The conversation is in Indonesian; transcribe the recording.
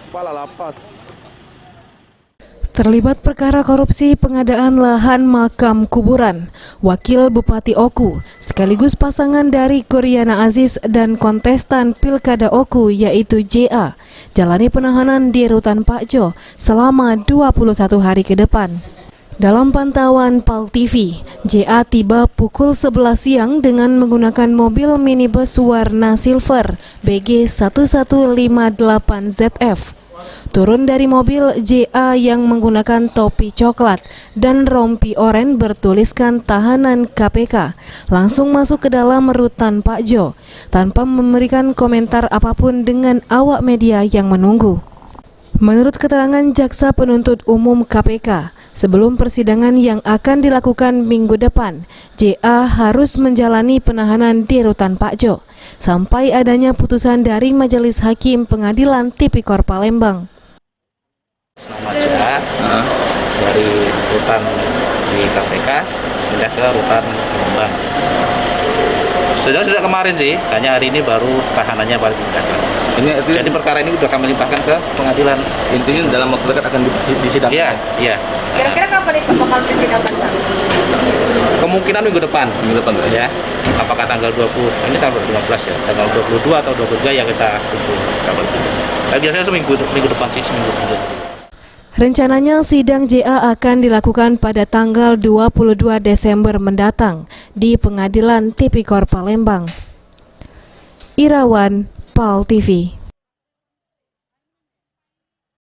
Kepala lapas. Terlibat perkara korupsi pengadaan lahan makam kuburan, Wakil Bupati Oku sekaligus pasangan dari Koryana Aziz dan kontestan Pilkada Oku yaitu JA jalani penahanan di Rutan Pakjo selama 21 hari ke depan. Dalam pantauan PAL TV, JA tiba pukul 11 siang dengan menggunakan mobil minibus warna silver BG 1158ZF. Turun dari mobil, JA yang menggunakan topi coklat dan rompi oranye bertuliskan tahanan KPK langsung masuk ke dalam Rutan Pakjo tanpa memberikan komentar apapun dengan awak media yang menunggu. Menurut keterangan Jaksa Penuntut Umum KPK, sebelum persidangan yang akan dilakukan minggu depan, JA harus menjalani penahanan di Rutan Pakjo sampai adanya putusan dari Majelis Hakim Pengadilan Tipikor Palembang. Nama JA dari rutan di KPK pindah ke rutan Palembang. Sudah kemarin sih, hanya hari ini baru tahanannya baru dipindahkan. Jadi perkara ini sudah kami limpahkan ke pengadilan. Intinya dalam waktu dekat akan disidangkan. Iya. Kira-kira kapan itu bakal disidangkan, Pak? Kemungkinan minggu depan. Ya. Apakah tanggal 20? Ini tanggal 15 ya. Tanggal 22 atau 23 yang kita tunggu kabar. Nah, biasanya seminggu depan sih, seminggu. Rencananya sidang JA akan dilakukan pada tanggal 22 Desember mendatang di Pengadilan Tipikor Palembang. Irawan, PAL TV.